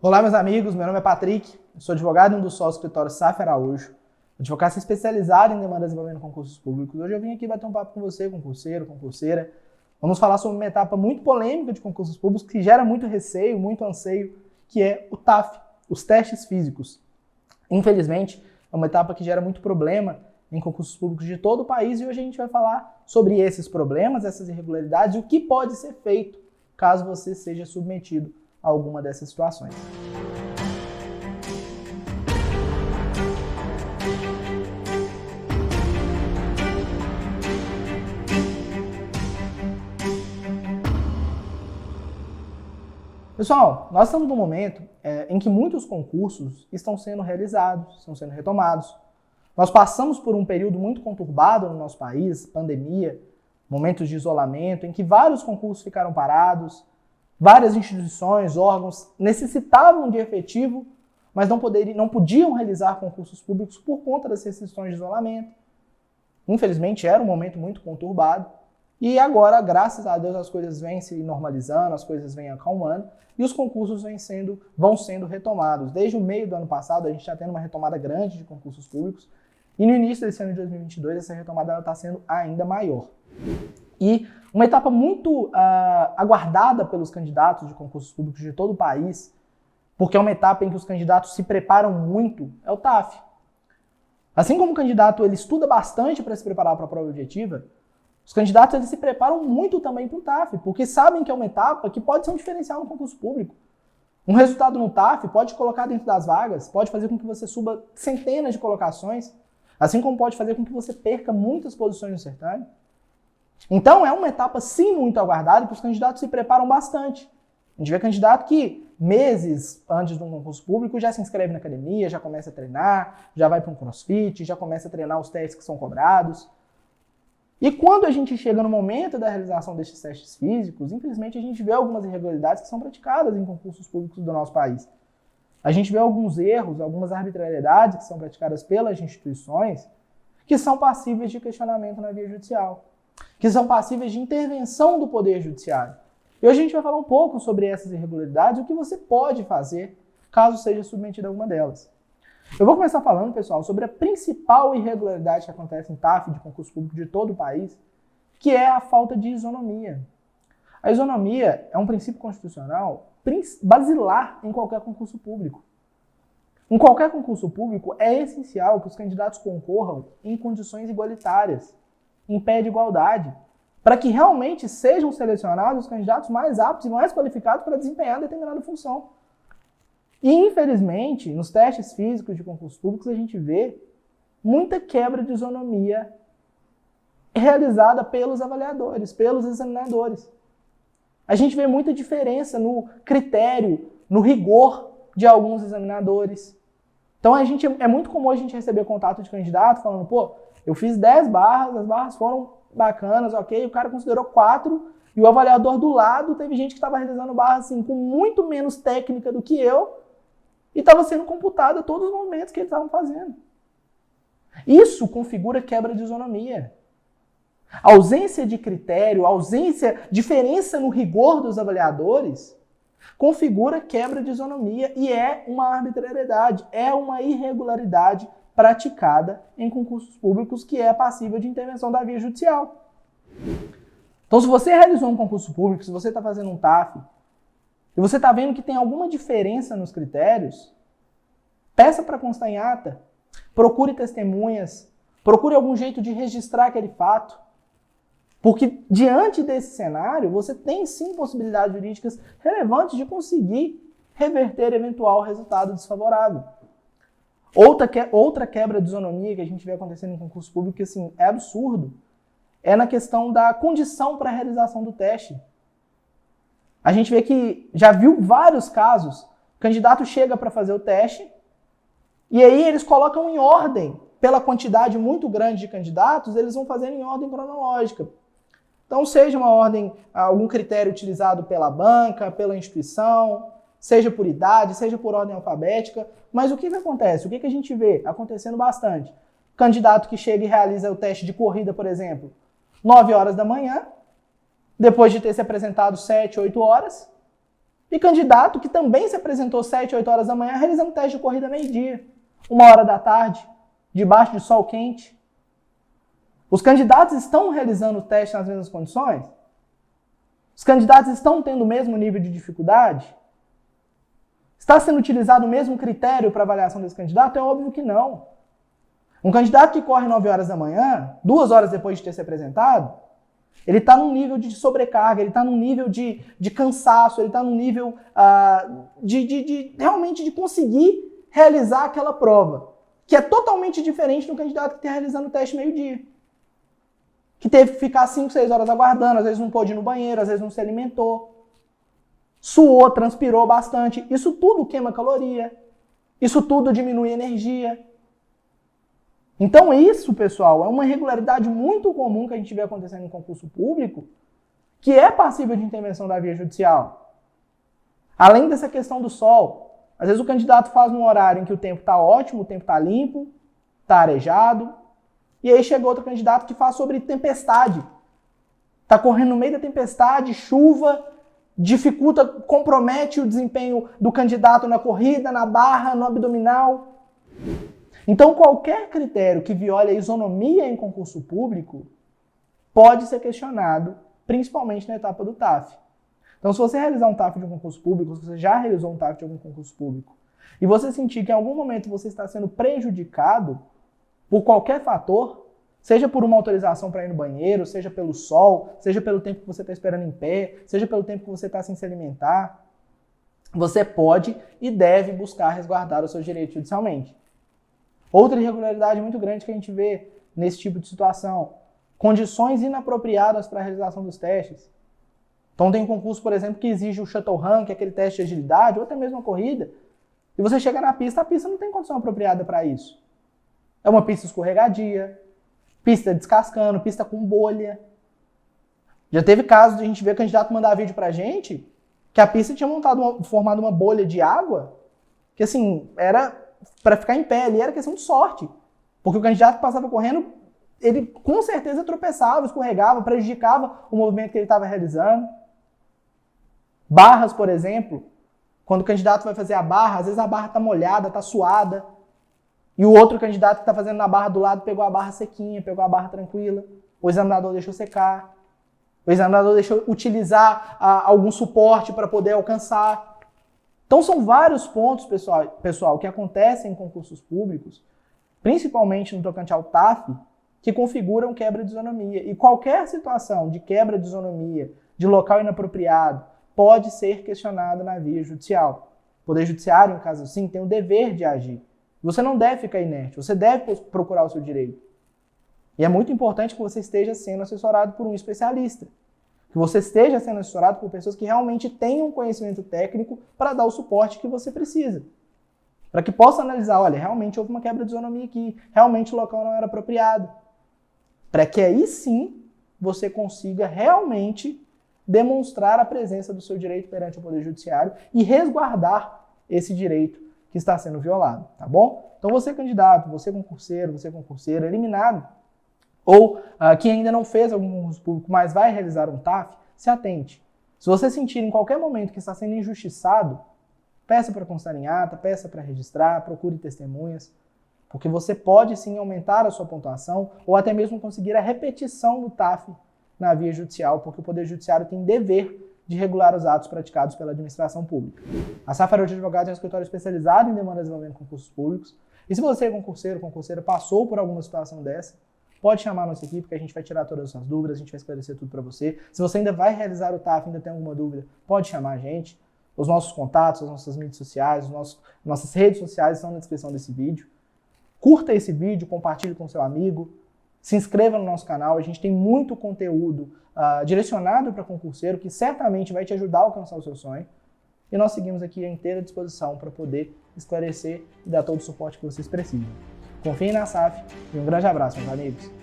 Olá, meus amigos, meu nome é Patrick, eu sou advogado em um dos sócios do escritório Saf Araújo, advocacia especializada em demandas envolvendo concursos públicos. Hoje eu vim aqui bater um papo com você, concurseiro, concurseira. Vamos falar sobre uma etapa muito polêmica de concursos públicos que gera muito receio, muito anseio, que é o TAF, os testes físicos. Infelizmente, é uma etapa que gera muito problema em concursos públicos de todo o país e hoje a gente vai falar sobre esses problemas, essas irregularidades e o que pode ser feito caso você seja submetido a alguma dessas situações. Pessoal, nós estamos num momento em que muitos concursos estão sendo realizados, estão sendo retomados. Nós passamos por um período muito conturbado no nosso país, pandemia, momentos de isolamento, em que vários concursos ficaram parados, várias instituições, órgãos necessitavam de efetivo, mas não podiam realizar concursos públicos por conta das restrições de isolamento. Infelizmente, era um momento muito conturbado. E agora, graças a Deus, as coisas vêm se normalizando, as coisas vêm acalmando e os concursos vão sendo retomados. Desde o meio do ano passado, a gente está tendo uma retomada grande de concursos públicos e no início desse ano de 2022, essa retomada está sendo ainda maior. E uma etapa muito aguardada pelos candidatos de concursos públicos de todo o país, porque é uma etapa em que os candidatos se preparam muito, é o TAF. Assim como o candidato ele estuda bastante para se preparar para a prova objetiva, os candidatos eles se preparam muito também para o TAF, porque sabem que é uma etapa que pode ser um diferencial no concurso público. Um resultado no TAF pode colocar dentro das vagas, pode fazer com que você suba centenas de colocações, assim como pode fazer com que você perca muitas posições no certame. Então é uma etapa sim muito aguardada que os candidatos se preparam bastante. A gente vê candidato que meses antes de um concurso público já se inscreve na academia, já começa a treinar, já vai para um crossfit, já começa a treinar os testes que são cobrados. E quando a gente chega no momento da realização desses testes físicos, infelizmente a gente vê algumas irregularidades que são praticadas em concursos públicos do nosso país. A gente vê alguns erros, algumas arbitrariedades que são praticadas pelas instituições que são passíveis de questionamento na via judicial, que são passíveis de intervenção do Poder Judiciário. E hoje a gente vai falar um pouco sobre essas irregularidades e o que você pode fazer caso seja submetido a alguma delas. Eu vou começar falando, pessoal, sobre a principal irregularidade que acontece em TAF de concurso público de todo o país, que é a falta de isonomia. A isonomia é um princípio constitucional basilar em qualquer concurso público. Em qualquer concurso público é essencial que os candidatos concorram em condições igualitárias, em pé de igualdade, para que realmente sejam selecionados os candidatos mais aptos e mais qualificados para desempenhar determinada função. E, infelizmente, nos testes físicos de concursos públicos, a gente vê muita quebra de isonomia realizada pelos avaliadores, pelos examinadores. A gente vê muita diferença no critério, no rigor de alguns examinadores. Então, é muito comum a gente receber contato de candidato falando, pô, eu fiz 10 barras, as barras foram bacanas, ok, o cara considerou 4 e o avaliador do lado teve gente que estava realizando barras assim, com muito menos técnica do que eu e estava sendo computada todos os movimentos que eles estavam fazendo. Isso configura quebra de isonomia. A ausência de critério, diferença no rigor dos avaliadores configura quebra de isonomia e é uma arbitrariedade, é uma irregularidade praticada em concursos públicos que é passível de intervenção da via judicial. Então, se você realizou um concurso público, se você está fazendo um TAF, e você está vendo que tem alguma diferença nos critérios, peça para constar em ata, procure testemunhas, procure algum jeito de registrar aquele fato, porque diante desse cenário, você tem sim possibilidades jurídicas relevantes de conseguir reverter eventual resultado desfavorável. Outra quebra de isonomia que a gente vê acontecendo em concurso público, que assim, é absurdo, é na questão da condição para a realização do teste. A gente vê que já viu vários casos, o candidato chega para fazer o teste e aí eles colocam em ordem, pela quantidade muito grande de candidatos, eles vão fazendo em ordem cronológica. Então, seja uma ordem, algum critério utilizado pela banca, pela instituição, seja por idade, seja por ordem alfabética. Mas o que acontece? O que a gente vê acontecendo bastante? Candidato que chega e realiza o teste de corrida, por exemplo, 9 horas da manhã, depois de ter se apresentado 7, 8 horas, E candidato que também se apresentou 7, 8 horas da manhã realizando teste de corrida meio-dia, 1h da tarde, debaixo de sol quente. Os candidatos estão realizando o teste nas mesmas condições? Os candidatos estão tendo o mesmo nível de dificuldade? Está sendo utilizado o mesmo critério para avaliação desse candidato? É óbvio que não. Um candidato que corre 9 horas da manhã, 2 horas depois de ter se apresentado, ele está num nível de sobrecarga, ele está num nível de cansaço, ele está num nível realmente de conseguir realizar aquela prova, que é totalmente diferente do candidato que está realizando o teste meio-dia, que teve que ficar 5, 6 horas aguardando, às vezes não pôde ir no banheiro, às vezes não se alimentou, suou, transpirou bastante. Isso tudo queima caloria, isso tudo diminui energia. Então isso, pessoal, é uma irregularidade muito comum que a gente vê acontecendo em concurso público, que é passível de intervenção da via judicial. Além dessa questão do sol, às vezes o candidato faz num horário em que o tempo está ótimo, o tempo está limpo, está arejado, e aí chega outro candidato que faz sobre tempestade. Está correndo no meio da tempestade, chuva, dificulta, compromete o desempenho do candidato na corrida, na barra, no abdominal. Então, qualquer critério que viole a isonomia em concurso público pode ser questionado, principalmente na etapa do TAF. Então, se você realizar um TAF de um concurso público, se você já realizou um TAF de algum concurso público, e você sentir que em algum momento você está sendo prejudicado por qualquer fator, seja por uma autorização para ir no banheiro, seja pelo sol, seja pelo tempo que você está esperando em pé, seja pelo tempo que você está sem se alimentar, você pode e deve buscar resguardar os seus direitos judicialmente. Outra irregularidade muito grande que a gente vê nesse tipo de situação, condições inapropriadas para a realização dos testes. Então tem concurso, por exemplo, que exige o shuttle run, que é aquele teste de agilidade, ou até mesmo a corrida, e você chega na pista, a pista não tem condição apropriada para isso. É uma pista escorregadia, pista descascando, pista com bolha. Já teve casos de a gente ver candidato mandar vídeo pra gente que a pista tinha formado uma bolha de água que, assim, era para ficar em pé ali, era questão de sorte. Porque o candidato que passava correndo, ele com certeza tropeçava, escorregava, prejudicava o movimento que ele estava realizando. Barras, por exemplo, quando o candidato vai fazer a barra, às vezes a barra está molhada, está suada, e o outro candidato que está fazendo na barra do lado pegou a barra sequinha, pegou a barra tranquila, o examinador deixou secar, o examinador deixou utilizar algum suporte para poder alcançar. Então são vários pontos, pessoal, que acontecem em concursos públicos, principalmente no tocante ao TAF, que configuram quebra de isonomia. E qualquer situação de quebra de isonomia, de local inapropriado, pode ser questionado na via judicial. O Poder Judiciário, em caso assim, tem o dever de agir. Você não deve ficar inerte, você deve procurar o seu direito. E é muito importante que você esteja sendo assessorado por um especialista. Que você esteja sendo assessorado por pessoas que realmente tenham conhecimento técnico para dar o suporte que você precisa. Para que possa analisar, olha, realmente houve uma quebra de isonomia aqui, realmente o local não era apropriado. Para que aí sim você consiga realmente demonstrar a presença do seu direito perante o Poder Judiciário e resguardar esse direito que está sendo violado, tá bom? Então você candidato, você concurseira, eliminado, ou que ainda não fez algum concurso público, mas vai realizar um TAF, se atente. Se você sentir em qualquer momento que está sendo injustiçado, peça para constar em ata, peça para registrar, procure testemunhas, porque você pode sim aumentar a sua pontuação ou até mesmo conseguir a repetição do TAF na via judicial, porque o Poder Judiciário tem dever de regular os atos praticados pela administração pública. A Safra de Advogados é um escritório especializado em demandas envolvendo concursos públicos, e se você é concurseiro, concurseira, passou por alguma situação dessa, pode chamar a nossa equipe que a gente vai tirar todas as suas dúvidas, a gente vai esclarecer tudo para você. Se você ainda vai realizar o TAF, ainda tem alguma dúvida, pode chamar a gente. Os nossos contatos, as nossas mídias sociais, nossas redes sociais estão na descrição desse vídeo. Curta esse vídeo, compartilhe com seu amigo, se inscreva no nosso canal, a gente tem muito conteúdo direcionado para concurseiro que certamente vai te ajudar a alcançar o seu sonho. E nós seguimos aqui à inteira disposição para poder esclarecer e dar todo o suporte que vocês precisam. Confiem na SAF e um grande abraço, meus amigos.